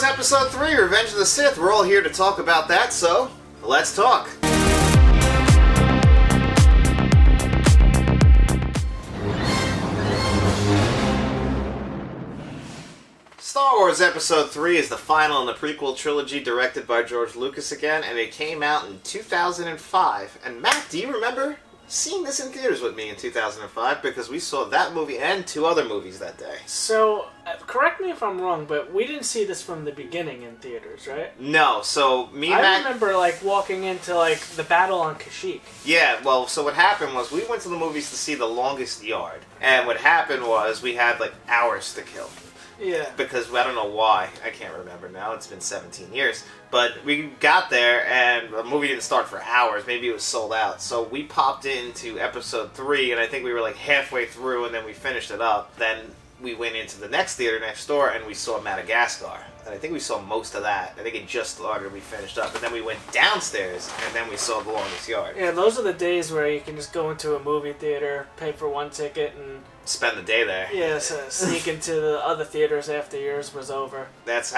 Episode 3, Revenge of the Sith. We're all here to talk about that, so let's talk. Star Wars Episode 3 is the final in the prequel trilogy directed by George Lucas again, and it came out in 2005. And Matt, do you remember seeing this in theaters with me in 2005? Because we saw that movie and 2 other movies that day. So, correct me if I'm wrong, but we didn't see this from the beginning in theaters, right? No, so me and Matt... I remember, walking into, the battle on Kashyyyk. Yeah, well, so what happened was we went to the movies to see The Longest Yard. And what happened was we had, hours to kill. Yeah. Because I don't know why. I can't remember now. It's been 17 years. But we got there, and the movie didn't start for hours. Maybe it was sold out. So we popped into Episode 3, and I think we were halfway through, and then we finished it up. Then we went into the next theater next door, and we saw Madagascar. And I think we saw most of that. I think it just started and we finished up. And then we went downstairs, and then we saw The Longest Yard. Yeah, those are the days where you can just go into a movie theater, pay for one ticket, and... spend the day there. Yeah, so sneak into the other theaters after yours was over. That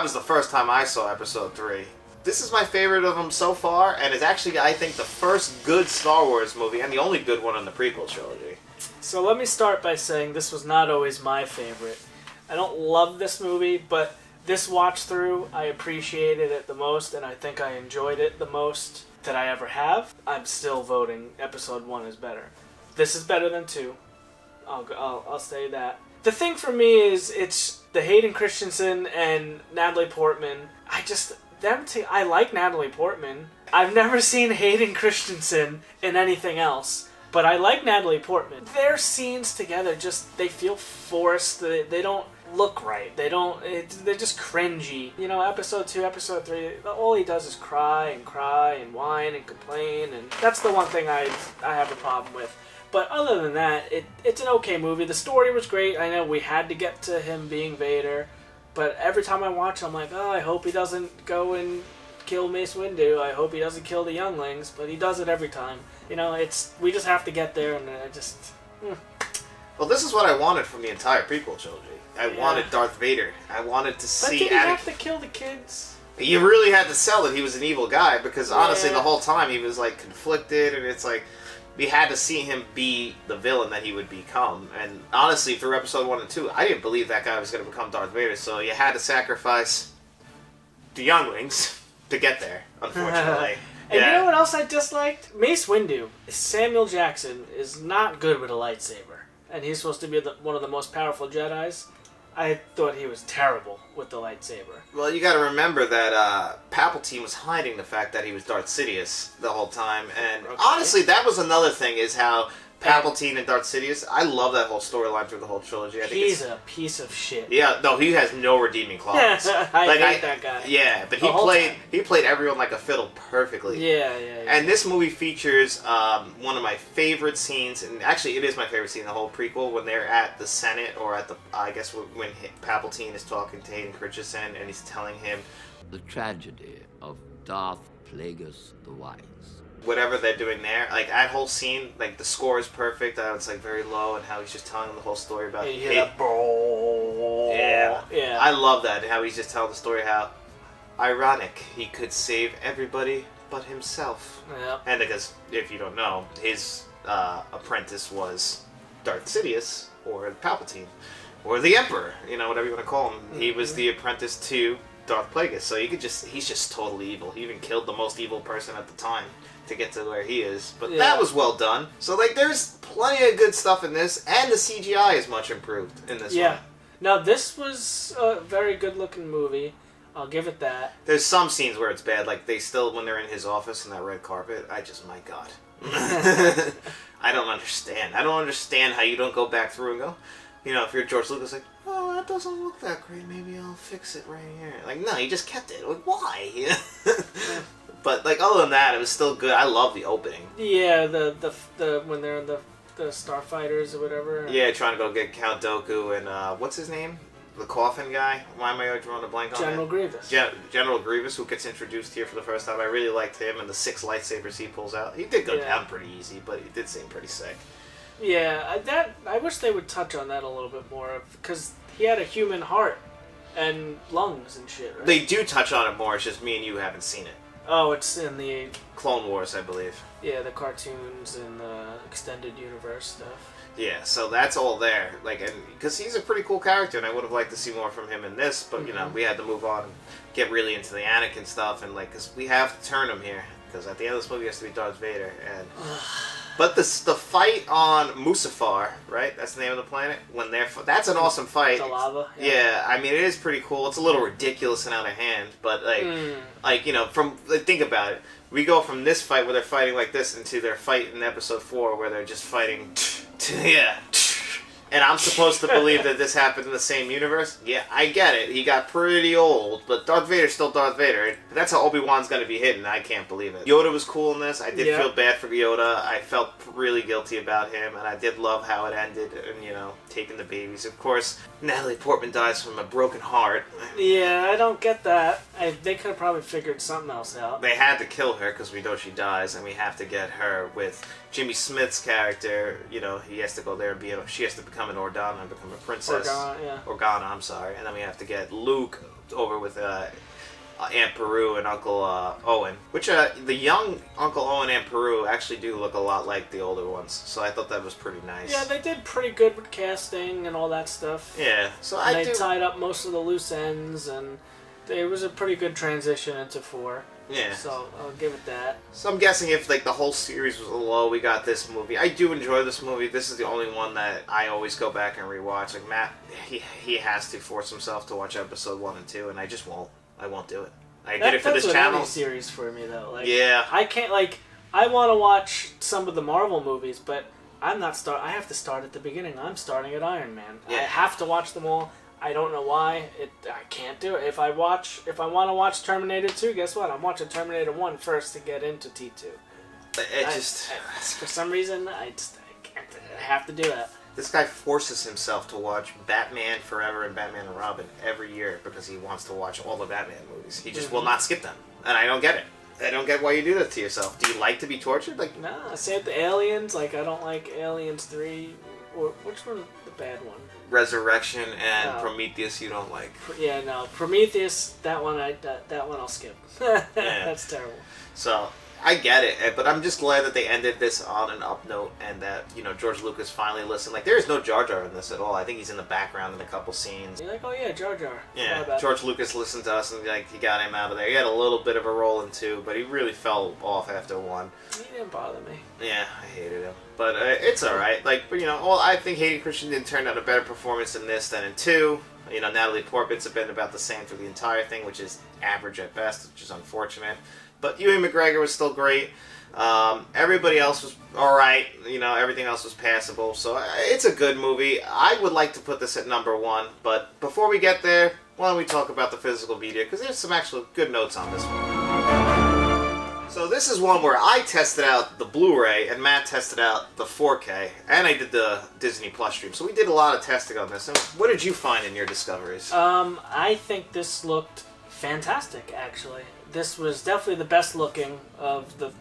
was the first time I saw Episode 3. This is my favorite of them so far, and it's actually, I think, the first good Star Wars movie, and the only good one in the prequel trilogy. So let me start by saying this was not always my favorite. I don't love this movie, but this watch through, I appreciated it the most, and I think I enjoyed it the most that I ever have. I'm still voting Episode 1 is better. This is better than 2. I'll say that. The thing for me is it's the Hayden Christensen and Natalie Portman. I like Natalie Portman. I've never seen Hayden Christensen in anything else, but I like Natalie Portman. Their scenes together they feel forced. They don't look right. They're just cringy. Episode 2, Episode 3, all he does is cry and whine and complain, and that's the one thing I have a problem with. But other than that, it's an okay movie. The story was great. I know we had to get to him being Vader, but every time I watch it, I'm like, oh, I hope he doesn't go and kill Mace Windu. I hope he doesn't kill the younglings, but he does it every time. We just have to get there, and I just... Well, this is what I wanted from the entire prequel trilogy. I wanted Darth Vader. I wanted to see... But did he have to kill the kids? You really had to sell that he was an evil guy, because honestly, the whole time he was, conflicted, and it's we had to see him be the villain that he would become. And honestly, through Episode 1 and 2, I didn't believe that guy was going to become Darth Vader, so you had to sacrifice the younglings to get there, unfortunately. And you know what else I disliked? Mace Windu. Samuel Jackson is not good with a lightsaber, and he's supposed to be one of the most powerful Jedis. I thought he was terrible with the lightsaber. Well, you gotta remember that Palpatine was hiding the fact that he was Darth Sidious the whole time, and honestly, that was another thing, is how Palpatine and Darth Sidious, I love that whole storyline through the whole trilogy. I think he's a piece of shit. Yeah, no, he has no redeeming qualities. I hate that guy. Yeah, but he played everyone like a fiddle perfectly. Yeah. And this movie features one of my favorite scenes, and actually it is my favorite scene in the whole prequel, when they're at the Senate, or at when Palpatine is talking to Hayden Christensen, and he's telling him the tragedy of Darth Plagueis the Wise. Whatever they're doing there, that whole scene, the score is perfect. It's very low, and how he's just telling them the whole story about. Yeah. I love that. How he's just telling the story how ironic he could save everybody but himself. Yeah. And because if you don't know, his apprentice was Darth Sidious or Palpatine or the Emperor. Whatever you want to call him. Mm-hmm. He was the apprentice to Darth Plagueis, so he's just totally evil. He even killed the most evil person at the time to get to where he is. But that was well done. So, there's plenty of good stuff in this, and the CGI is much improved in this one. Now, this was a very good-looking movie. I'll give it that. There's some scenes where it's bad, when they're in his office on that red carpet, my God. I don't understand. I don't understand how you don't go back through and go, if you're George Lucas, oh, that doesn't look that great, maybe I'll fix it right here. No, you just kept it. Why? But, other than that, it was still good. I love the opening. Yeah, the when they're in the starfighters or whatever. Yeah, trying to go get Count Dooku and, what's his name? The coffin guy? Why am I drawing a blank on General it? Grievous. General Grievous, who gets introduced here for the first time. I really liked him and the 6 lightsabers he pulls out. He did go down pretty easy, but he did seem pretty sick. Yeah, I wish they would touch on that a little bit more, because he had a human heart. and lungs and shit, right? They do touch on it more. It's just me and you haven't seen it. Oh, it's in the Clone Wars, I believe. Yeah, the cartoons and the extended universe stuff. Yeah, so that's all there. Like, and because he's a pretty cool character, and I would have liked to see more from him in this, but you know, we had to move on and get really into the Anakin stuff, and like, because we have to turn him here, because at the end of this movie, he has to be Darth Vader, and. But the fight on Mustafar, right? That's the name of the planet. That's an awesome fight. The lava. Yeah, I mean, it is pretty cool. It's a little ridiculous and out of hand, but like you know, think about it. We go from this fight where they're fighting like this into their fight in Episode 4 where they're just fighting. Yeah. And I'm supposed to believe that this happened in the same universe? Yeah, I get it. He got pretty old, but Darth Vader's still Darth Vader. That's how Obi-Wan's going to be hidden. I can't believe it. Yoda was cool in this. I did feel bad for Yoda. I felt really guilty about him, and I did love how it ended, and, you know, taking the babies. Of course, Natalie Portman dies from a broken heart. Yeah, I don't get that. They could have probably figured something else out. They had to kill her because we know she dies, and we have to get her with Jimmy Smith's character. You know, he has to go there and she has to become an Organa and become a princess. Organa, I'm sorry. And then we have to get Luke over with Aunt Peru and Uncle Owen. Which, the young Uncle Owen and Peru actually do look a lot like the older ones. So I thought that was pretty nice. Yeah, they did pretty good with casting and all that stuff. Yeah. So they tied up most of the loose ends, and it was a pretty good transition into 4. Yeah. So I'll give it that. So I'm guessing if like the whole series was low, we got this movie. I do enjoy this movie. This is the only one that I always go back and rewatch. Like Matt, he has to force himself to watch Episode 1 and 2, and I just won't. I won't do it. I did it for this channel. That's a series for me though. Like, yeah. I can't I want to watch some of the Marvel movies, but I have to start at the beginning. I'm starting at Iron Man. Yeah. I have to watch them all. I don't know why. I can't do it. If I want to watch Terminator 2, guess what? I'm watching Terminator 1 first to get into T2. For some reason, I can't. I have to do that. This guy forces himself to watch Batman Forever and Batman and Robin every year because he wants to watch all the Batman movies. He just will not skip them. And I don't get it. I don't get why you do that to yourself. Do you like to be tortured? Like, nah, same with the Aliens. Like, I don't like Aliens 3. Or, which one? The bad one? Resurrection and Prometheus you don't like. Yeah, no. Prometheus, that one I'll skip. That's terrible. So, I get it, but I'm just glad that they ended this on an up note and that, you know, George Lucas finally listened. Like, there is no Jar Jar in this at all. I think he's in the background in a couple scenes. You're like, oh yeah, Jar Jar. Yeah, George Lucas listened to us and, like, he got him out of there. He had a little bit of a role in 2, but he really fell off after 1. He didn't bother me. Yeah, I hated him. But it's alright. Like, but, you know, well, I think Hayden Christensen turned out a better performance in this than in 2. You know, Natalie Portman's been about the same for the entire thing, which is average at best, which is unfortunate. But Ewan McGregor was still great. Everybody else was alright. You know, everything else was passable. So it's a good movie. I would like to put this at number 1. But before we get there, why don't we talk about the physical media? Because there's some actual good notes on this one. So this is one where I tested out the Blu-ray and Matt tested out the 4K, and I did the Disney Plus stream. So we did a lot of testing on this. And what did you find in your discoveries? I think this looked fantastic, actually. This was definitely the best looking of the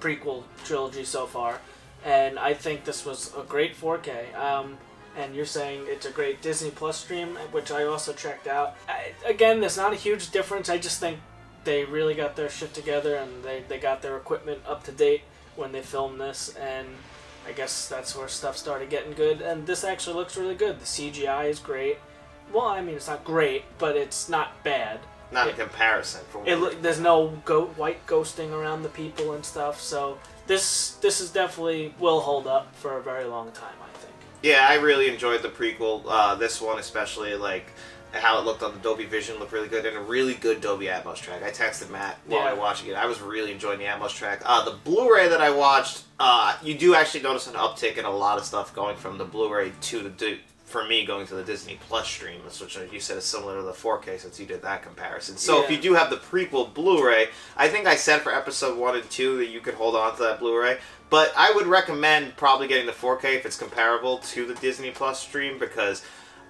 prequel trilogy so far, and I think this was a great 4K. And you're saying it's a great Disney Plus stream, which I also checked out. Again, there's not a huge difference. I just think they really got their shit together and they got their equipment up to date when they filmed this, and I guess that's where stuff started getting good. And this actually looks really good. The CGI is great. Well, I mean, it's not great, but it's not bad. Not in comparison. There's no white ghosting around the people and stuff, so this is definitely will hold up for a very long time, I think. Yeah, I really enjoyed the prequel. This one especially, like how it looked on the Dolby Vision looked really good, and a really good Dolby Atmos track. I texted Matt while I was watching it. I was really enjoying the Atmos track. The Blu-ray that I watched, you do actually notice an uptick in a lot of stuff going from the Blu-ray to for me, going to the Disney Plus stream, which you said is similar to the 4K since you did that comparison. So if you do have the prequel Blu-ray, I think I said for episode 1 and 2 that you could hold on to that Blu-ray. But I would recommend probably getting the 4K if it's comparable to the Disney Plus stream, because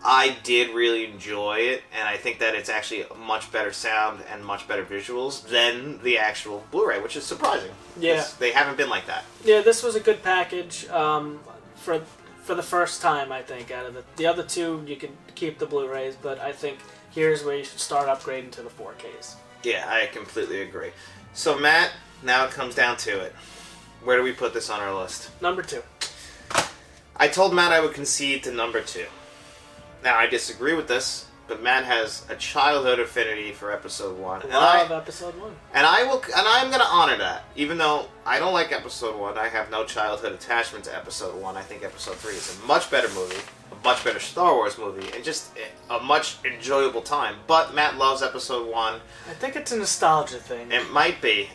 I did really enjoy it, and I think that it's actually a much better sound and much better visuals than the actual Blu-ray, which is surprising. Yeah. They haven't been like that. Yeah, this was a good package for the first time, I think. Out of the other two, you could keep the Blu-rays, but I think here's where you should start upgrading to the 4Ks. Yeah, I completely agree. So, Matt, now it comes down to it. Where do we put this on our list? Number 2. I told Matt I would concede to number 2. Now, I disagree with this, but Matt has a childhood affinity for Episode 1. Love Episode 1. And I'm going to honor that. Even though I don't like Episode 1, I have no childhood attachment to Episode 1. I think Episode 3 is a much better movie, a much better Star Wars movie, and just a much enjoyable time. But Matt loves Episode 1. I think it's a nostalgia thing. It might be,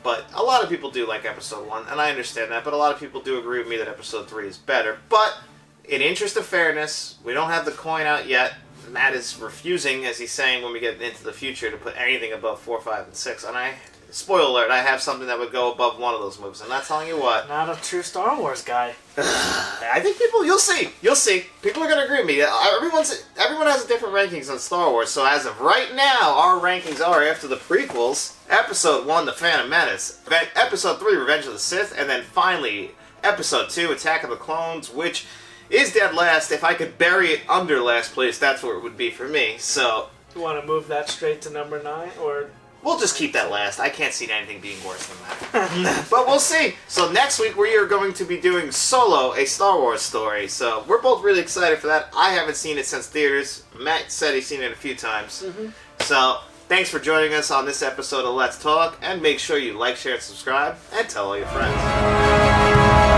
but a lot of people do like Episode 1, and I understand that, but a lot of people do agree with me that Episode 3 is better. But, in interest of fairness, we don't have the coin out yet. Matt is refusing, as he's saying when we get into the future, to put anything above 4, 5, and 6. And spoiler alert, I have something that would go above one of those movies. I'm not telling you what. Not a true Star Wars guy. I think you'll see. People are going to agree with me. Everyone has a different rankings on Star Wars. So as of right now, our rankings are after the prequels, Episode 1, The Phantom Menace, Episode 3, Revenge of the Sith, and then finally, Episode 2, Attack of the Clones, which is dead last. If I could bury it under last place, that's where it would be for me. So You want to move that straight to number 9, or we'll just keep that last. I can't see anything being worse than that. But we'll see. So next week we are going to be doing Solo, a Star Wars story. So we're both really excited for that. I haven't seen it since theaters. Matt said he's seen it a few times. Mm-hmm. So thanks for joining us on this episode of Let's Talk. And make sure you like, share, and subscribe. And tell all your friends.